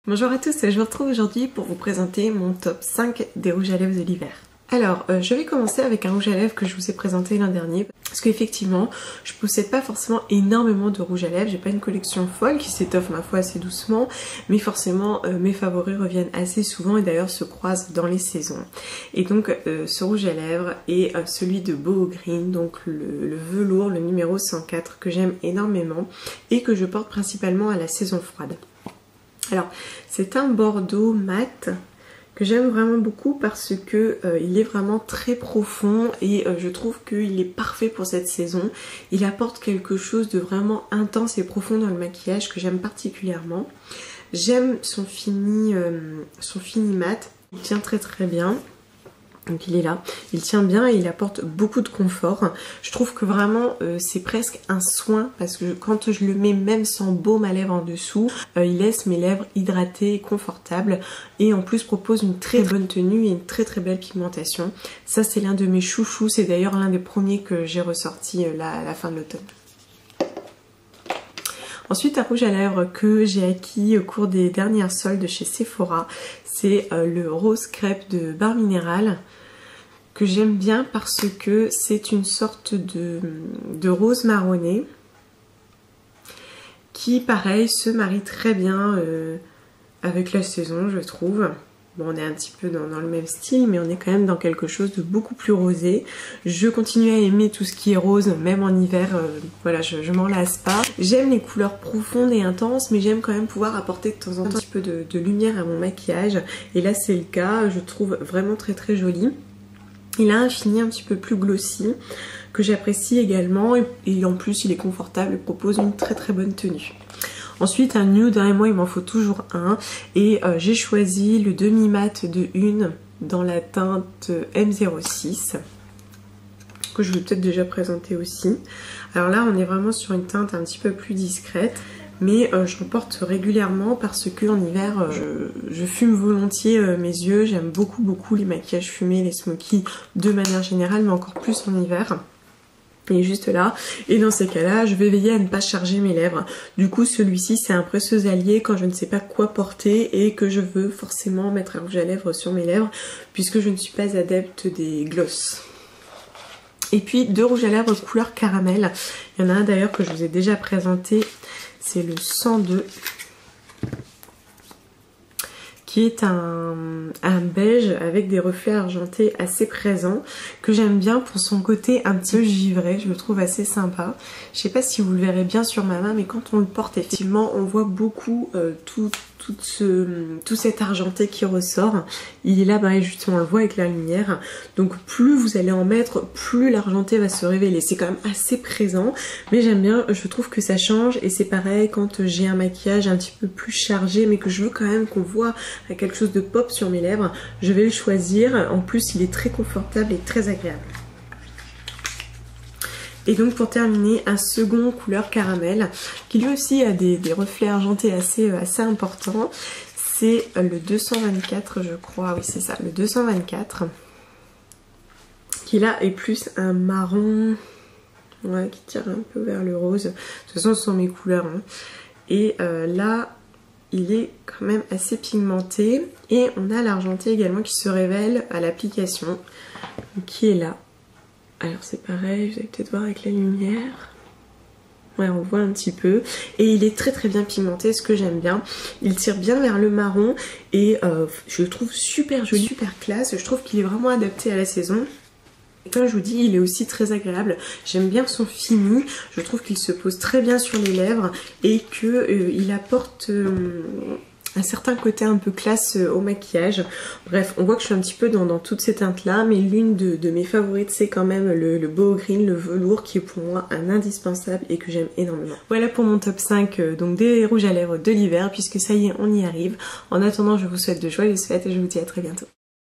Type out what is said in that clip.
Bonjour à tous, je vous retrouve aujourd'hui pour vous présenter mon top 5 des rouges à lèvres de l'hiver. Alors, je vais commencer avec un rouge à lèvres que je vous ai présenté l'an dernier, parce qu'effectivement, je possède pas forcément énormément de rouges à lèvres, j'ai pas une collection folle qui s'étoffe ma foi assez doucement, mais forcément mes favoris reviennent assez souvent et d'ailleurs se croisent dans les saisons. Et donc ce rouge à lèvres est celui de Boho Green, donc le velours, le numéro 104 que j'aime énormément et que je porte principalement à la saison froide. Alors, c'est un bordeaux mat que j'aime vraiment beaucoup parce que il est vraiment très profond et je trouve qu'il est parfait pour cette saison. Il apporte quelque chose de vraiment intense et profond dans le maquillage que j'aime particulièrement. J'aime son fini mat, il tient très bien. Donc il est là, il tient bien et il apporte beaucoup de confort. Je trouve que vraiment c'est presque un soin parce que quand je le mets même sans baume à lèvres en dessous, il laisse mes lèvres hydratées et confortables et en plus propose une très bonne tenue et une très belle pigmentation. Ça c'est l'un de mes chouchous, c'est d'ailleurs l'un des premiers que j'ai ressorti là à la fin de l'automne. Ensuite, un rouge à lèvres que j'ai acquis au cours des dernières soldes chez Sephora, c'est le rose crêpe de Barre Minéral, que j'aime bien parce que c'est une sorte de rose marronné qui, pareil, se marie très bien avec la saison, je trouve. Bon, on est un petit peu dans le même style, mais on est quand même dans quelque chose de beaucoup plus rosé. Je continue à aimer tout ce qui est rose, même en hiver, voilà, je m'en lasse pas. J'aime les couleurs profondes et intenses, mais j'aime quand même pouvoir apporter de temps en temps un petit peu de lumière à mon maquillage. Et là, c'est le cas, je trouve vraiment très joli. Il a un fini un petit peu plus glossy, que j'apprécie également, et en plus, il est confortable et propose une très bonne tenue. Ensuite, un nude, et moi il m'en faut toujours un, et j'ai choisi le demi-mat de Une dans la teinte M06 que je vais peut-être déjà présenter aussi. Alors là on est vraiment sur une teinte un petit peu plus discrète, mais j'en porte régulièrement parce que en hiver je fume volontiers mes yeux. J'aime beaucoup les maquillages fumés, les smokies de manière générale, mais encore plus en hiver. Il est juste là, et dans ces cas-là, je vais veiller à ne pas charger mes lèvres. Du coup, celui-ci, c'est un précieux allié quand je ne sais pas quoi porter et que je veux forcément mettre un rouge à lèvres sur mes lèvres, puisque je ne suis pas adepte des glosses. Et puis, deux rouges à lèvres couleur caramel. Il y en a un d'ailleurs que je vous ai déjà présenté, c'est le 102. Qui est un beige avec des reflets argentés assez présents, que j'aime bien pour son côté un petit peu givré, je le trouve assez sympa. Je sais pas si vous le verrez bien sur ma main, mais quand on le porte, effectivement, on voit beaucoup tout cet argenté qui ressort. Il est là, bah, justement, on le voit avec la lumière. Donc plus vous allez en mettre, plus l'argenté va se révéler. C'est quand même assez présent, mais j'aime bien, je trouve que ça change. Et c'est pareil quand j'ai un maquillage un petit peu plus chargé, mais que je veux quand même qu'on voit quelque chose de pop sur mes lèvres, je vais le choisir. En plus, il est très confortable et très agréable. Et donc pour terminer, un second couleur caramel qui lui aussi a des reflets argentés assez importants. C'est le 224, je crois, oui c'est ça, le 224, qui là est plus un marron, ouais, qui tire un peu vers le rose. De toute façon ce sont mes couleurs, hein. Et là il est quand même assez pigmenté, et on a l'argenté également qui se révèle à l'application, qui est là. Alors c'est pareil, vous allez peut-être voir avec la lumière. Ouais, on le voit un petit peu. Et il est très bien pigmenté, ce que j'aime bien. Il tire bien vers le marron et je le trouve super joli, super classe. Je trouve qu'il est vraiment adapté à la saison. Et comme je vous dis, il est aussi très agréable. J'aime bien son fini. Je trouve qu'il se pose très bien sur les lèvres et qu'il apporte un certain côté un peu classe au maquillage. Bref, on voit que je suis un petit peu dans toutes ces teintes là, mais l'une de mes favorites, c'est quand même le Boho Green, le velours, qui est pour moi un indispensable et que j'aime énormément. Voilà pour mon top 5 donc des rouges à lèvres de l'hiver, puisque ça y est, on y arrive. En attendant, je vous souhaite de joyeuses fêtes et je vous dis à très bientôt.